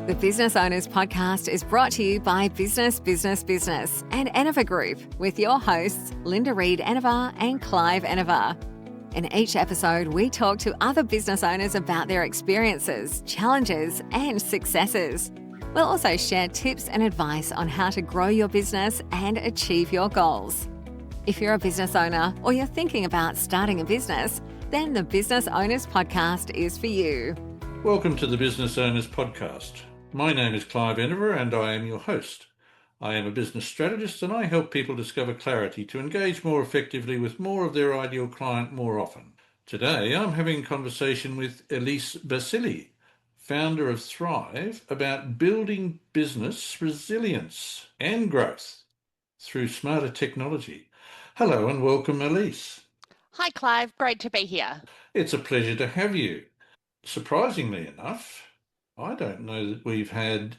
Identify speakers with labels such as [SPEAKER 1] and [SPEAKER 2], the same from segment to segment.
[SPEAKER 1] The Business Owners Podcast is brought to you by Business, Business, Business and Enever Group with your hosts, Linda Reed Enever and Clive Enever. In each episode, we talk to other business owners about their experiences, challenges and successes. We'll also share tips and advice on how to grow your business and achieve your goals. If you're a business owner or you're thinking about starting a business, then the Business Owners Podcast is for you.
[SPEAKER 2] Welcome to the Business Owners Podcast. My name is Clive Enever and I am your host. I am a business strategist and I help people discover clarity to engage more effectively with more of their ideal client more often. Today I'm having a conversation with Elise Balsillie, founder of Thryv, about building business resilience and growth through smarter technology. Hello and welcome, Elise.
[SPEAKER 3] Hi, Clive. Great to be here.
[SPEAKER 2] It's a pleasure to have you. Surprisingly enough, I don't know that we've had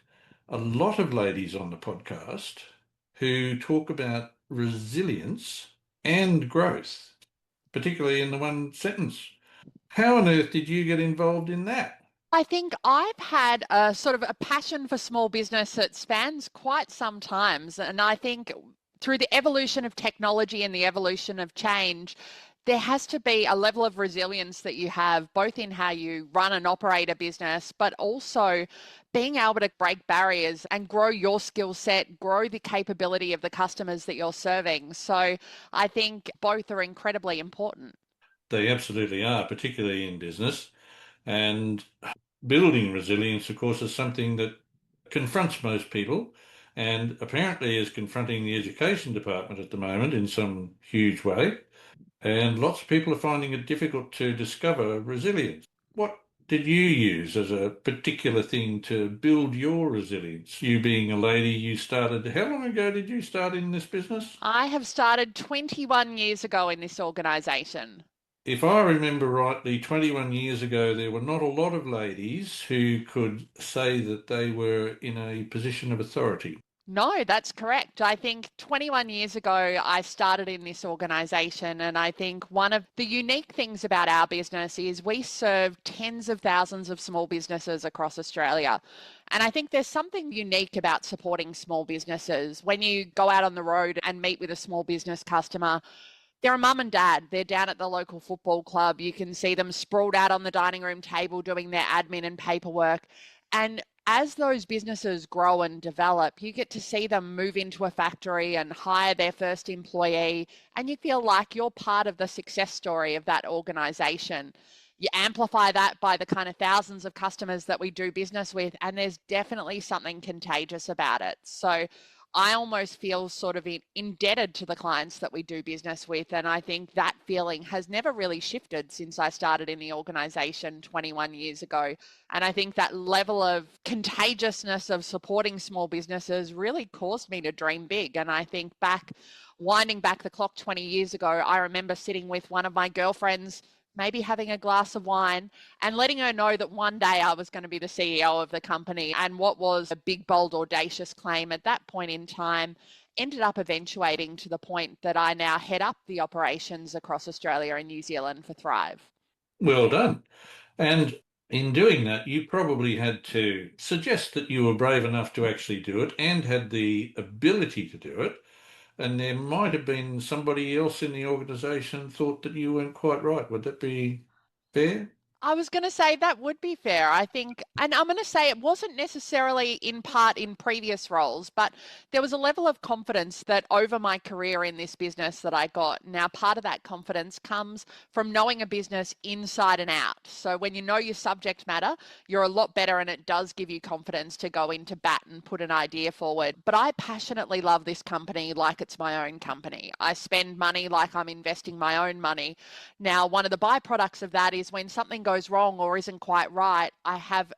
[SPEAKER 2] a lot of ladies on the podcast who talk about resilience and growth, particularly in the one sentence. How on earth did you get involved in that?
[SPEAKER 3] I think I've had a sort of a passion for small business that spans quite some times. And I think through the evolution of technology and the evolution of change, there has to be a level of resilience that you have, both in how you run and operate a business, but also being able to break barriers and grow your skill set, grow the capability of the customers that you're serving. So I think both are incredibly important.
[SPEAKER 2] They absolutely are, particularly in business. And building resilience, of course, is something that confronts most people and apparently is confronting the education department at the moment in some huge way. And lots of people are finding it difficult to discover resilience. What did you use as a particular thing to build your resilience? You being a lady, you started, how long ago did you start in this business?
[SPEAKER 3] I have started 21 years ago in this organisation.
[SPEAKER 2] If I remember rightly, 21 years ago, there were not a lot of ladies who could say that they were in a position of authority.
[SPEAKER 3] No, that's correct. I think 21 years ago, I started in this organisation, and I think one of the unique things about our business is we serve tens of thousands of small businesses across Australia. And I think there's something unique about supporting small businesses. When you go out on the road and meet with a small business customer, they're a mum and dad. They're down at the local football club. You can see them sprawled out on the dining room table doing their admin and paperwork. And as those businesses grow and develop, you get to see them move into a factory and hire their first employee, and you feel like you're part of the success story of that organisation. You amplify that by the kind of thousands of customers that we do business with, and there's definitely something contagious about it. So I almost feel sort of indebted to the clients that we do business with. And I think that feeling has never really shifted since I started in the organisation 21 years ago. And I think that level of contagiousness of supporting small businesses really caused me to dream big. And I think winding back the clock 20 years ago, I remember sitting with one of my girlfriends, maybe having a glass of wine and letting her know that one day I was going to be the CEO of the company. And what was a big, bold, audacious claim at that point in time ended up eventuating to the point that I now head up the operations across Australia and New Zealand for Thryv.
[SPEAKER 2] Well done. And in doing that, you probably had to suggest that you were brave enough to actually do it and had the ability to do it. And there might have been somebody else in the organisation thought that you weren't quite right. Would that be fair?
[SPEAKER 3] I was going to say that would be fair, I think. And I'm going to say it wasn't necessarily in part in previous roles, but there was a level of confidence that over my career in this business that I got. Now, part of that confidence comes from knowing a business inside and out. So when you know your subject matter, you're a lot better, and it does give you confidence to go into bat and put an idea forward. But I passionately love this company like it's my own company. I spend money like I'm investing my own money. Now, one of the byproducts of that is when something goes wrong or isn't quite right, I have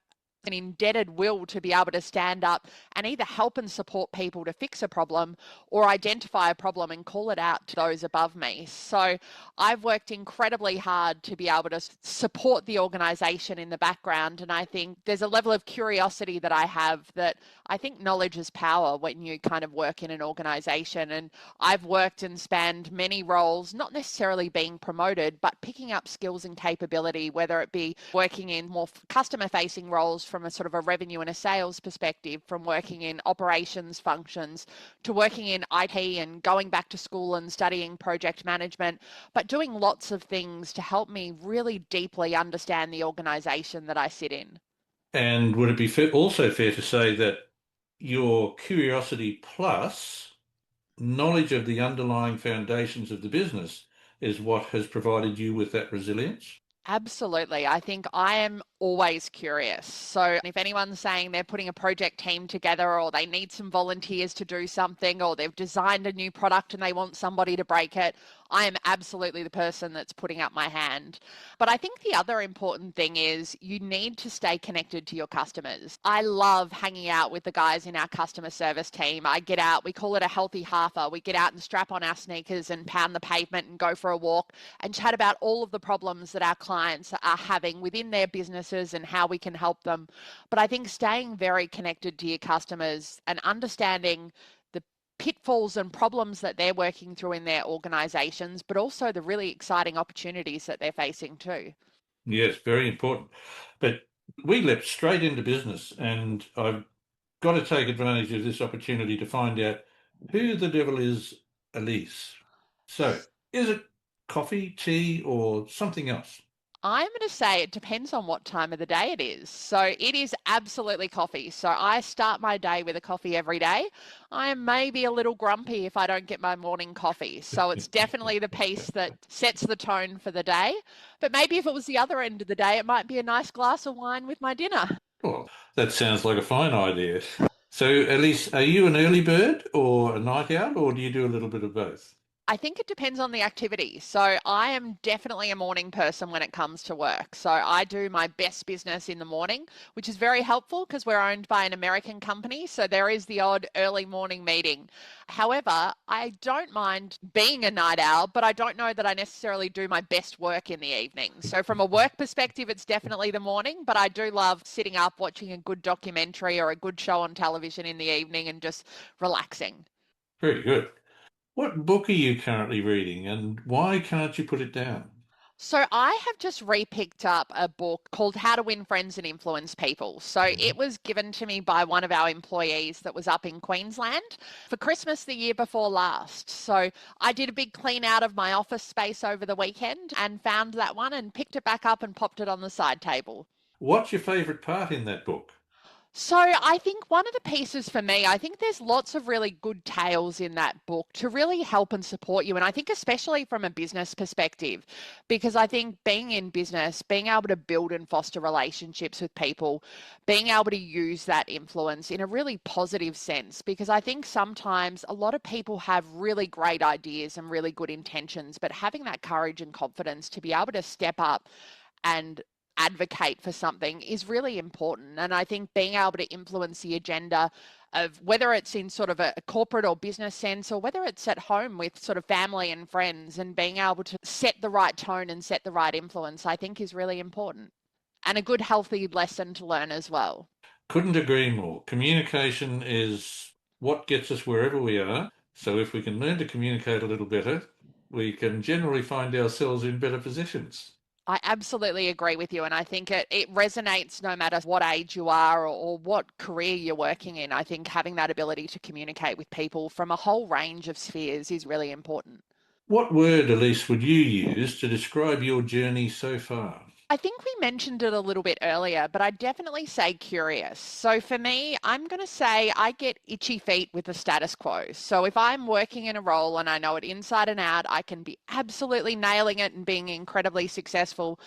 [SPEAKER 3] an indebted will to be able to stand up and either help and support people to fix a problem or identify a problem and call it out to those above me. So I've worked incredibly hard to be able to support the organisation in the background. And I think there's a level of curiosity that I have that I think knowledge is power when you kind of work in an organisation. And I've worked and spanned many roles, not necessarily being promoted, but picking up skills and capability, whether it be working in more customer facing roles from a sort of a revenue and a sales perspective, from working in operations functions to working in IT and going back to school and studying project management, but doing lots of things to help me really deeply understand the organization that I sit in.
[SPEAKER 2] And would it be also fair to say that your curiosity plus knowledge of the underlying foundations of the business is what has provided you with that resilience?
[SPEAKER 3] Absolutely. I think I am always curious. So if anyone's saying they're putting a project team together or they need some volunteers to do something or they've designed a new product and they want somebody to break it, I am absolutely the person that's putting up my hand. But I think the other important thing is you need to stay connected to your customers. I love hanging out with the guys in our customer service team. I get out, we call it a healthy halfer. We get out and strap on our sneakers and pound the pavement and go for a walk and chat about all of the problems that our clients are having within their businesses and how we can help them. But I think staying very connected to your customers and understanding the pitfalls and problems that they're working through in their organizations, but also the really exciting opportunities that they're facing too.
[SPEAKER 2] Yes, very important. But we leapt straight into business, and I've got to take advantage of this opportunity to find out who the devil is Elise. So, is it coffee, tea, or something else?
[SPEAKER 3] I'm going to say it depends on what time of the day it is. So it is absolutely coffee. So I start my day with a coffee every day. I am maybe a little grumpy if I don't get my morning coffee. So it's definitely the piece that sets the tone for the day. But maybe if it was the other end of the day, it might be a nice glass of wine with my dinner.
[SPEAKER 2] Well, that sounds like a fine idea. So, Elise, are you an early bird or a night owl, or do you do a little bit of both?
[SPEAKER 3] I think it depends on the activity. So I am definitely a morning person when it comes to work. So I do my best business in the morning, which is very helpful because we're owned by an American company. So there is the odd early morning meeting. However, I don't mind being a night owl, but I don't know that I necessarily do my best work in the evening. So from a work perspective, it's definitely the morning, but I do love sitting up, watching a good documentary or a good show on television in the evening and just relaxing.
[SPEAKER 2] Very good. What book are you currently reading, and why can't you put it down?
[SPEAKER 3] So I have just repicked up a book called How to Win Friends and Influence People. So it
[SPEAKER 2] Mhm.
[SPEAKER 3] was given to me by one of our employees that was up in Queensland for Christmas the year before last. So I did a big clean out of my office space over the weekend and found that one and picked it back up and popped it on the side table.
[SPEAKER 2] What's your favourite part in that book?
[SPEAKER 3] So I think one of the pieces for me, I think there's lots of really good tales in that book to really help and support you. And I think especially from a business perspective, because I think being in business, being able to build and foster relationships with people, being able to use that influence in a really positive sense, because I think sometimes a lot of people have really great ideas and really good intentions, but having that courage and confidence to be able to step up and advocate for something is really important. And I think being able to influence the agenda of whether it's in sort of a corporate or business sense or whether it's at home with sort of family and friends and being able to set the right tone and set the right influence, I think is really important and a good, healthy lesson to learn as well.
[SPEAKER 2] Couldn't agree more. Communication is what gets us wherever we are. So if we can learn to communicate a little better, we can generally find ourselves in better positions.
[SPEAKER 3] I absolutely agree with you. And I think it resonates no matter what age you are or what career you're working in. I think having that ability to communicate with people from a whole range of spheres is really important.
[SPEAKER 2] What word, Elise, would you use to describe your journey so far?
[SPEAKER 3] I think we mentioned it a little bit earlier, but I'd definitely say curious. So for me, I'm going to say I get itchy feet with the status quo. So if I'm working in a role and I know it inside and out, I can be absolutely nailing it and being incredibly successful.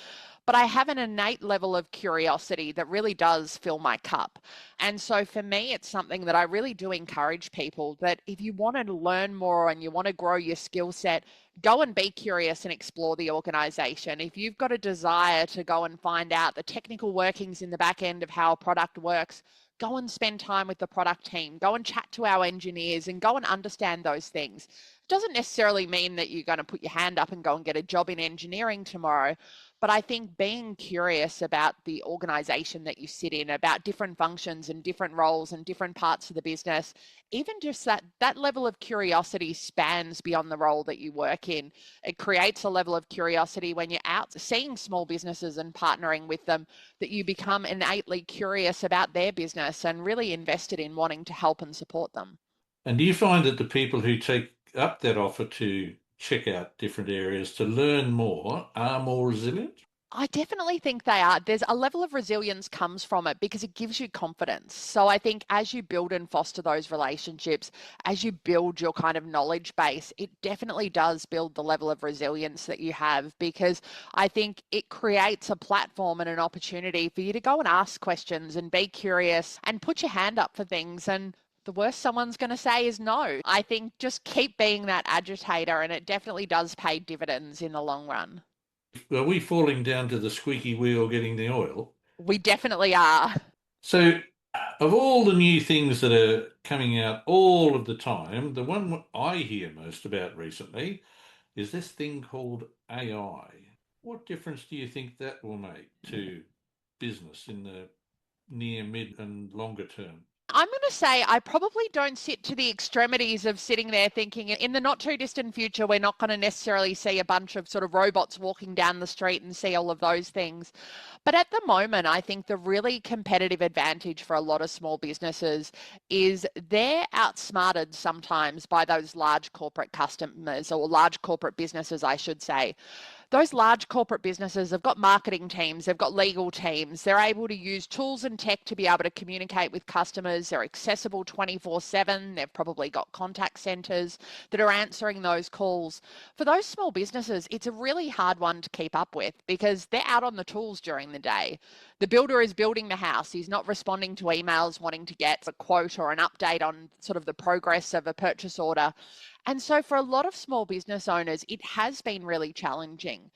[SPEAKER 3] But I have an innate level of curiosity that really does fill my cup. And so for me, it's something that I really do encourage people that if you want to learn more and you want to grow your skill set, go and be curious and explore the organization. If you've got a desire to go and find out the technical workings in the back end of how a product works, go and spend time with the product team, go and chat to our engineers and go and understand those things. It doesn't necessarily mean that you're going to put your hand up and go and get a job in engineering tomorrow, But I think being curious about the organization that you sit in, about different functions and different roles and different parts of the business, even just that level of curiosity spans beyond the role that you work in. It creates a level of curiosity when you're out seeing small businesses and partnering with them, that you become innately curious about their business and really invested in wanting to help and support them.
[SPEAKER 2] And do you find that the people who take up that offer to check out different areas to learn more are more resilient?
[SPEAKER 3] I definitely think they are. There's a level of resilience comes from it because it gives you confidence. So I think as you build and foster those relationships, as you build your kind of knowledge base, it definitely does build the level of resilience that you have, because I think it creates a platform and an opportunity for you to go and ask questions and be curious and put your hand up for things. And the worst someone's going to say is no. I think just keep being that agitator, and it definitely does pay dividends in the long run.
[SPEAKER 2] Are we falling down to the squeaky wheel getting the oil?
[SPEAKER 3] We definitely are.
[SPEAKER 2] So, of all the new things that are coming out all of the time, the one I hear most about recently is this thing called AI. What difference do you think that will make to business in the near, mid, and longer term?
[SPEAKER 3] I'm going to say I probably don't sit to the extremities of sitting there thinking in the not too distant future, we're not going to necessarily see a bunch of sort of robots walking down the street and see all of those things. But at the moment, I think the really competitive advantage for a lot of small businesses is they're outsmarted sometimes by those large corporate customers, or large corporate businesses, I should say. Those large corporate businesses have got marketing teams, they've got legal teams, they're able to use tools and tech to be able to communicate with customers, they're accessible 24/7, they've probably got contact centers that are answering those calls. For those small businesses, it's a really hard one to keep up with because they're out on the tools during the day. The builder is building the house, he's not responding to emails wanting to get a quote or an update on sort of the progress of a purchase order. And so for a lot of small business owners, it has been really challenging.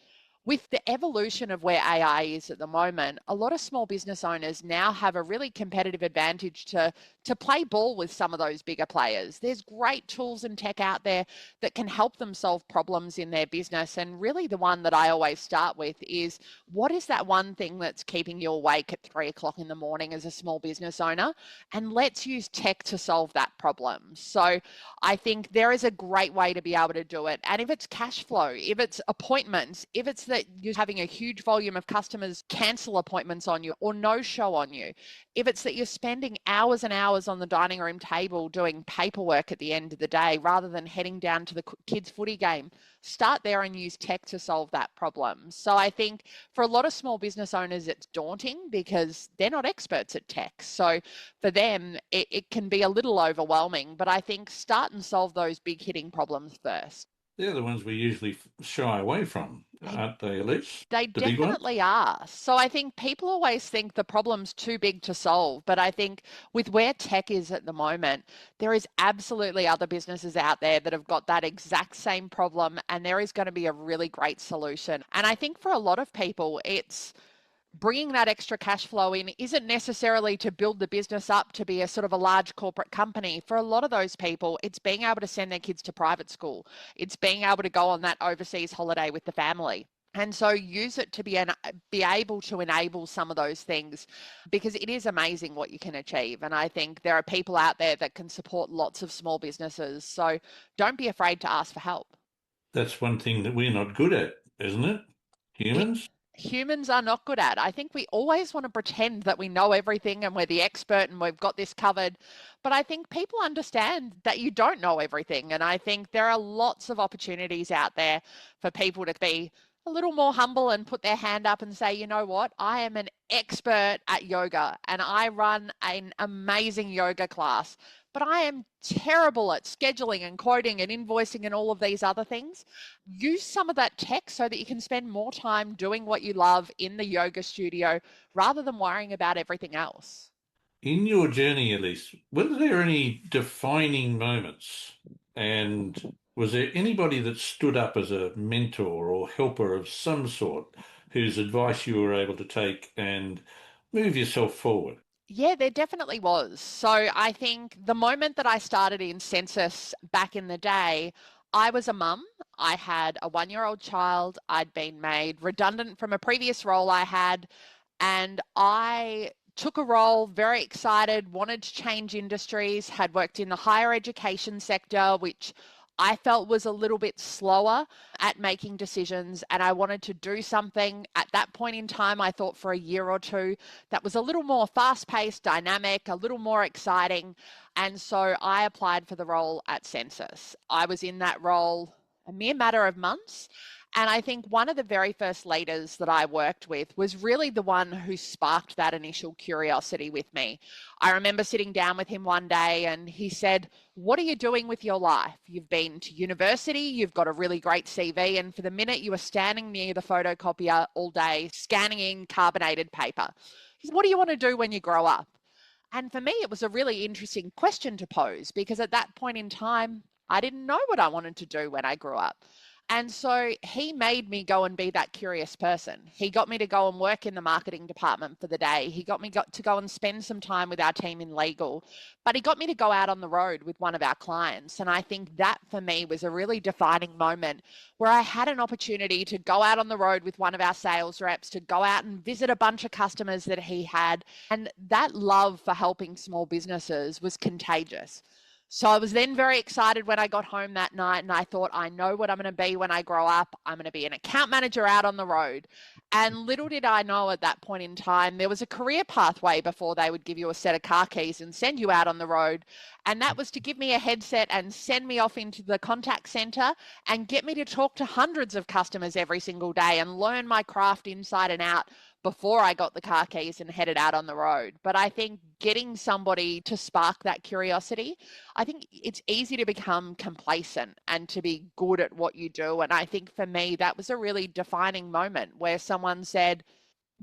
[SPEAKER 3] With the evolution of where AI is at the moment, a lot of small business owners now have a really competitive advantage to play ball with some of those bigger players. There's great tools and tech out there that can help them solve problems in their business. And really the one that I always start with is, what is that one thing that's keeping you awake at 3 o'clock in the morning as a small business owner? And let's use tech to solve that problem. So I think there is a great way to be able to do it. And if it's cash flow, if it's appointments, if it's that you're having a huge volume of customers cancel appointments on you or no show on you, if it's that you're spending hours and hours on the dining room table doing paperwork at the end of the day rather than heading down to the kids' footy game, start there and use tech to solve that problem. So I think for a lot of small business owners, it's daunting because they're not experts at tech. So for them, it can be a little overwhelming, but I think start and solve those big hitting problems first.
[SPEAKER 2] They're the ones we usually shy away from, aren't they, Elise?
[SPEAKER 3] They
[SPEAKER 2] The big ones?
[SPEAKER 3] definitely are. So I think people always think the problem's too big to solve. But I think with where tech is at the moment, there is absolutely other businesses out there that have got that exact same problem, and there is going to be a really great solution. And I think for a lot of people, it's bringing that extra cash flow in isn't necessarily to build the business up to be a sort of a large corporate company. For a lot of those people, it's being able to send their kids to private school. It's being able to go on that overseas holiday with the family. And so use it to be able to enable some of those things, because it is amazing what you can achieve. And I think there are people out there that can support lots of small businesses. So don't be afraid to ask for help.
[SPEAKER 2] That's one thing that we're not good at, isn't it? Humans?
[SPEAKER 3] Humans are not good at. I think we always want to pretend that we know everything and we're the expert and we've got this covered. But I think people understand that you don't know everything. And I think there are lots of opportunities out there for people to be a little more humble and put their hand up and say, you know what, I am an expert at yoga and I run an amazing yoga class, but I am terrible at scheduling and quoting and invoicing and all of these other things. Use some of that tech so that you can spend more time doing what you love in the yoga studio rather than worrying about everything else.
[SPEAKER 2] In your journey, Elise, were there any defining moments? And was there anybody that stood up as a mentor or helper of some sort whose advice you were able to take and move yourself forward?
[SPEAKER 3] Yeah, there definitely was. So I think the moment that I started in census back in the day, I was a mum. I had a 1-year-old child. I'd been made redundant from a previous role I had, and I took a role, very excited, wanted to change industries, had worked in the higher education sector, which I felt was a little bit slower at making decisions, and I wanted to do something at that point in time. I thought for a year or two that was a little more fast paced, dynamic, a little more exciting. And so I applied for the role at Census. I was in that role a mere matter of months. And I think one of the very first leaders that I worked with was really the one who sparked that initial curiosity with me. I remember sitting down with him one day and he said, "What are you doing with your life? You've been to university, you've got a really great CV, and for the minute you were standing near the photocopier all day, scanning in carbonated paper. He said, what do you want to do when you grow up?" And for me, it was a really interesting question to pose because at that point in time, I didn't know what I wanted to do when I grew up. And so he made me go and be that curious person. He got me to go and work in the marketing department for the day. He got me to go and spend some time with our team in legal, but he got me to go out on the road with one of our clients. And I think that for me was a really defining moment where I had an opportunity to go out on the road with one of our sales reps, to go out and visit a bunch of customers that he had. And that love for helping small businesses was contagious. So I was then very excited when I got home that night and I thought, I know what I'm going to be when I grow up. I'm going to be an account manager out on the road. And little did I know at that point in time, there was a career pathway before they would give you a set of car keys and send you out on the road. And that was to give me a headset and send me off into the contact center and get me to talk to hundreds of customers every single day and learn my craft inside and out before I got the car keys and headed out on the road. But I think getting somebody to spark that curiosity, I think it's easy to become complacent and to be good at what you do. And I think for me, that was a really defining moment where someone said,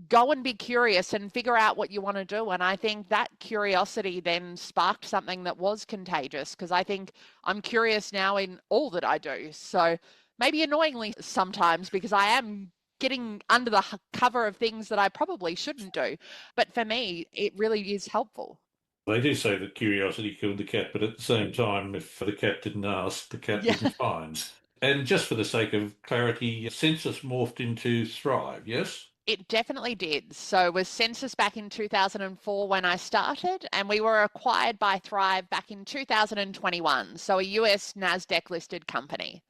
[SPEAKER 3] go and be curious and figure out what you want to do. And I think that curiosity then sparked something that was contagious because I think I'm curious now in all that I do. So maybe annoyingly sometimes because I am getting under the cover of things that I probably shouldn't do. But for me, it really is helpful.
[SPEAKER 2] They do say that curiosity killed the cat, but at the same time, if the cat didn't ask, the cat
[SPEAKER 3] Yeah.
[SPEAKER 2] wouldn't find. And just for the sake of clarity, Census morphed into Thryv, yes?
[SPEAKER 3] It definitely did. So it was Census back in 2004 when I started, and we were acquired by Thryv back in 2021. So a US NASDAQ listed company.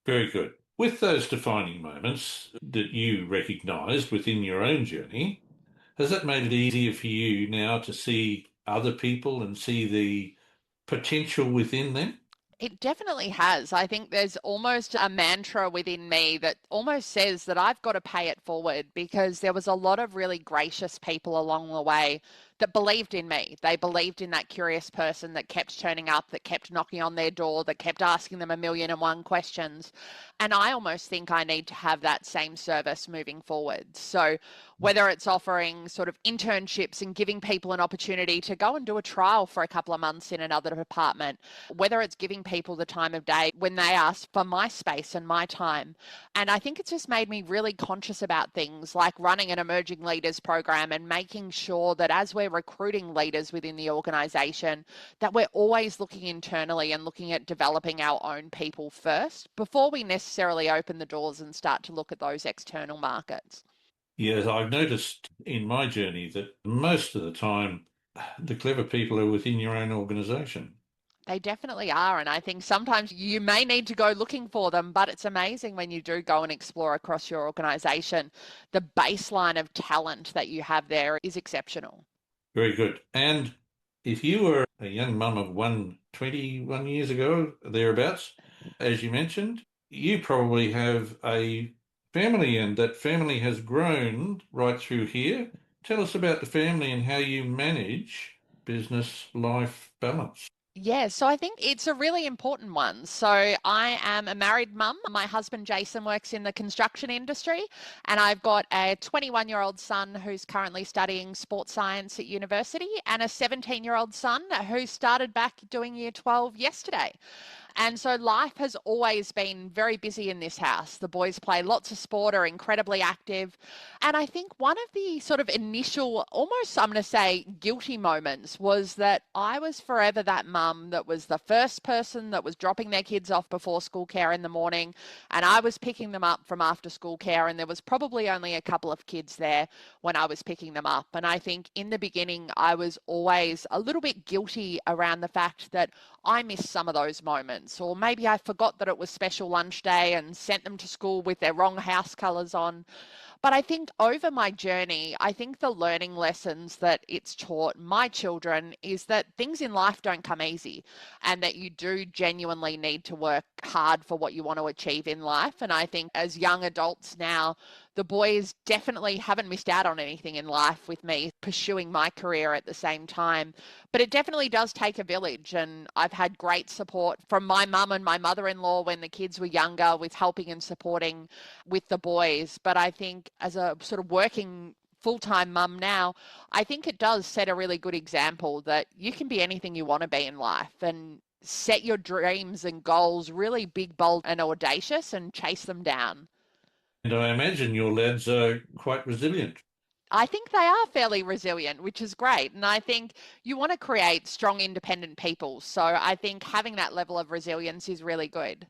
[SPEAKER 2] Very good. With those defining moments that you recognised within your own journey, has that made it easier for you now to see other people and see the potential within them?
[SPEAKER 3] It definitely has. I think there's almost a mantra within me that almost says that I've got to pay it forward because there was a lot of really gracious people along the way that believed in me. They believed in that curious person that kept turning up, that kept knocking on their door, that kept asking them 1,000,001 questions. And I almost think I need to have that same service moving forward. So whether it's offering sort of internships and giving people an opportunity to go and do a trial for a couple of months in another department, whether it's giving people the time of day when they ask for my space and my time. And I think it's just made me really conscious about things like running an emerging leaders program and making sure that as we're recruiting leaders within the organization, that we're always looking internally and looking at developing our own people first before we necessarily open the doors and start to look at those external markets.
[SPEAKER 2] Yes, I've noticed in my journey that most of the time the clever people are within your own organisation.
[SPEAKER 3] They definitely are. And I think sometimes you may need to go looking for them, but it's amazing when you do go and explore across your organization. The baseline of talent that you have there is exceptional.
[SPEAKER 2] Very good. And if you were a young mum of 21 years ago, thereabouts, as you mentioned, you probably have a family and that family has grown right through here. Tell us about the family and how you manage business life balance.
[SPEAKER 3] Yeah, so I think it's a really important one. So I am a married mum. My husband Jason works in the construction industry, and I've got a 21-year-old son who's currently studying sports science at university, and a 17-year-old son who started back doing year 12 yesterday. And so life has always been very busy in this house. The boys play lots of sport, are incredibly active. And I think one of the sort of initial, almost I'm going to say guilty moments was that I was forever that mum that was the first person that was dropping their kids off before school care in the morning. And I was picking them up from after school care. And there was probably only a couple of kids there when I was picking them up. And I think in the beginning, I was always a little bit guilty around the fact that I missed some of those moments, or maybe I forgot that it was special lunch day and sent them to school with their wrong house colours on. But I think over my journey, I think the learning lessons that it's taught my children is that things in life don't come easy and that you do genuinely need to work hard for what you want to achieve in life. And I think as young adults now, the boys definitely haven't missed out on anything in life with me pursuing my career at the same time. But it definitely does take a village. And I've had great support from my mum and my mother-in-law when the kids were younger with helping and supporting with the boys. But I think as a sort of working full-time mum now, I think it does set a really good example that you can be anything you want to be in life and set your dreams and goals really big, bold and audacious and chase them down.
[SPEAKER 2] And I imagine your lads are quite resilient.
[SPEAKER 3] I think they are fairly resilient, which is great. And I think you want to create strong, independent people. So I think having that level of resilience is really good.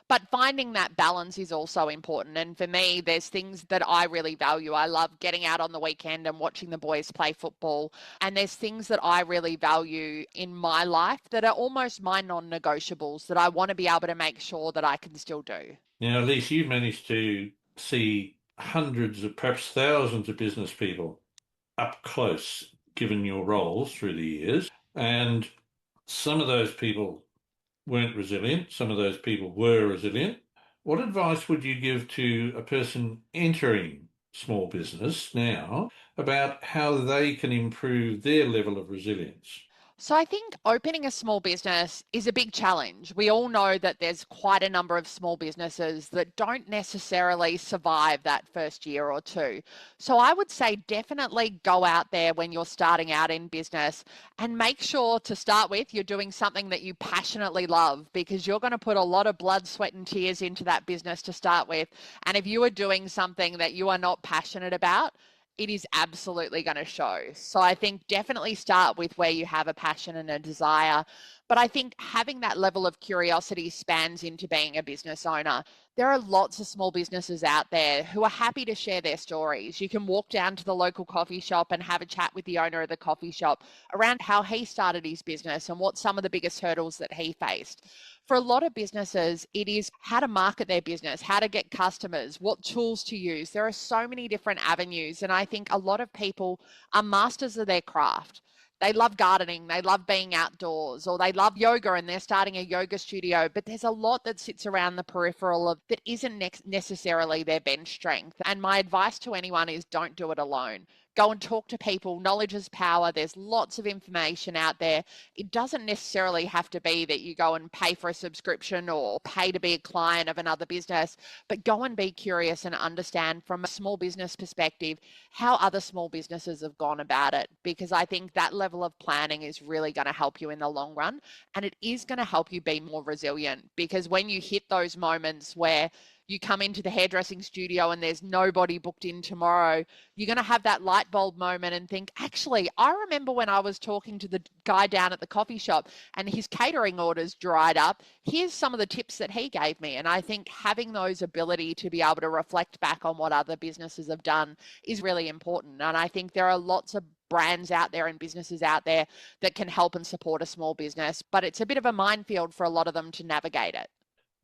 [SPEAKER 3] But finding that balance is also important. And for me, there's things that I really value. I love getting out on the weekend and watching the boys play football. And there's things that I really value in my life that are almost my non-negotiables that I want to be able to make sure that I can still do.
[SPEAKER 2] Now, Elise, you've managed to see hundreds of, perhaps thousands of business people up close, given your roles through the years. And some of those people weren't resilient, some of those people were resilient. What advice would you give to a person entering small business now about how they can improve their level of resilience?
[SPEAKER 3] So I think opening a small business is a big challenge. We all know that there's quite a number of small businesses that don't necessarily survive that first year or two. So I would say definitely go out there when you're starting out in business and make sure to start with you're doing something that you passionately love, because you're going to put a lot of blood, sweat and tears into that business to start with. And if you are doing something that you are not passionate about, it is absolutely going to show. So I think definitely start with where you have a passion and a desire. But I think having that level of curiosity spans into being a business owner. There are lots of small businesses out there who are happy to share their stories. You can walk down to the local coffee shop and have a chat with the owner of the coffee shop around how he started his business and what some of the biggest hurdles that he faced. For a lot of businesses, it is how to market their business, how to get customers, what tools to use. There are so many different avenues. And I think a lot of people are masters of their craft. They love gardening, they love being outdoors, or they love yoga and they're starting a yoga studio. But there's a lot that sits around the peripheral of that isn't necessarily their bench strength. And my advice to anyone is don't do it alone. Go and talk to people. Knowledge is power. There's lots of information out there. It doesn't necessarily have to be that you go and pay for a subscription or pay to be a client of another business, but go and be curious and understand from a small business perspective how other small businesses have gone about it, because I think that level of planning is really going to help you in the long run, and it is going to help you be more resilient, because when you hit those moments where you come into the hairdressing studio and there's nobody booked in tomorrow, you're going to have that light bulb moment and think, actually, I remember when I was talking to the guy down at the coffee shop and his catering orders dried up. Here's some of the tips that he gave me. And I think having those ability to be able to reflect back on what other businesses have done is really important. And I think there are lots of brands out there and businesses out there that can help and support a small business, but it's a bit of a minefield for a lot of them to navigate it.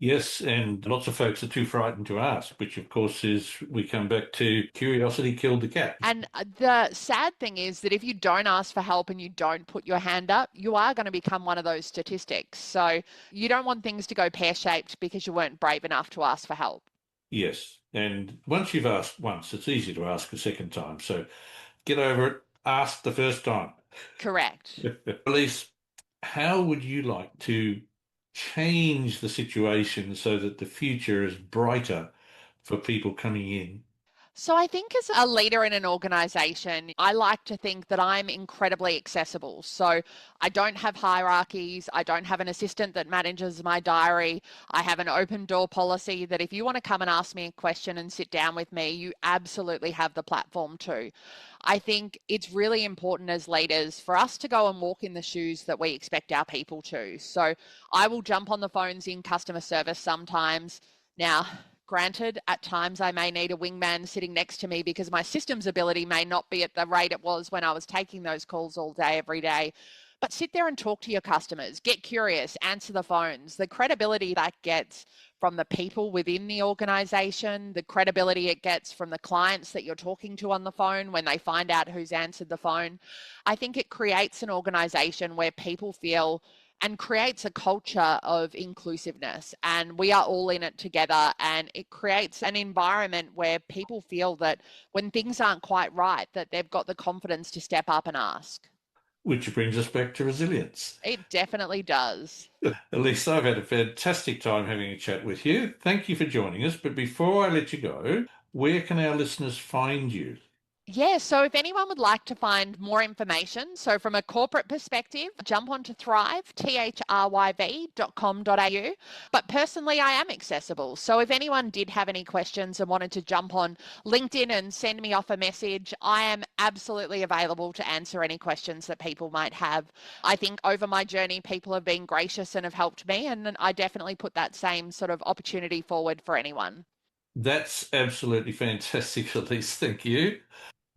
[SPEAKER 2] Yes, and lots of folks are too frightened to ask, which of course is, we come back to curiosity killed the cat.
[SPEAKER 3] And the sad thing is that if you don't ask for help and you don't put your hand up, you are going to become one of those statistics. So you don't want things to go pear-shaped because you weren't brave enough to ask for help.
[SPEAKER 2] Yes, and once you've asked once, it's easy to ask a second time. So get over it, ask the first time.
[SPEAKER 3] Correct.
[SPEAKER 2] Elise, how would you like to change the situation so that the future is brighter for people coming in?
[SPEAKER 3] So I think as a leader in an organization, I like to think that I'm incredibly accessible. So I don't have hierarchies. I don't have an assistant that manages my diary. I have an open door policy that if you want to come and ask me a question and sit down with me, you absolutely have the platform to. I think it's really important as leaders for us to go and walk in the shoes that we expect our people to. So I will jump on the phones in customer service sometimes. Now, granted, at times I may need a wingman sitting next to me because my systems ability may not be at the rate it was when I was taking those calls all day, every day. But sit there and talk to your customers, get curious, answer the phones. The credibility that gets from the people within the organization, the credibility it gets from the clients that you're talking to on the phone when they find out who's answered the phone. I think it creates an organization where people feel and creates a culture of inclusiveness, and we are all in it together, and it creates an environment where people feel that when things aren't quite right, that they've got the confidence to step up and ask.
[SPEAKER 2] Which brings us back to resilience.
[SPEAKER 3] It definitely does.
[SPEAKER 2] Elise, I've had a fantastic time having a chat with you. Thank you for joining us. But before I let you go, where can our listeners find you?
[SPEAKER 3] Yeah, so if anyone would like to find more information, so from a corporate perspective, jump onto Thryv, thryv.com.au. But personally, I am accessible. So if anyone did have any questions and wanted to jump on LinkedIn and send me off a message, I am absolutely available to answer any questions that people might have. I think over my journey, people have been gracious and have helped me, and I definitely put that same sort of opportunity forward for anyone.
[SPEAKER 2] That's absolutely fantastic, Elise. Thank you.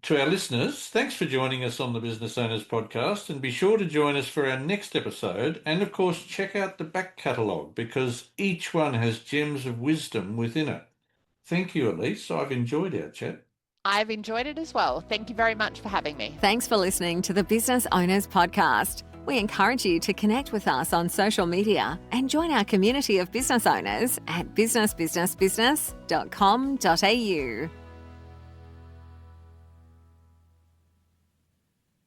[SPEAKER 2] To our listeners, thanks for joining us on the Business Owners Podcast, and be sure to join us for our next episode. And of course, check out the back catalogue because each one has gems of wisdom within it. Thank you, Elise. I've enjoyed our chat.
[SPEAKER 3] I've enjoyed it as well. Thank you very much for having me.
[SPEAKER 1] Thanks for listening to the Business Owners Podcast. We encourage you to connect with us on social media and join our community of business owners at businessbusinessbusiness.com.au.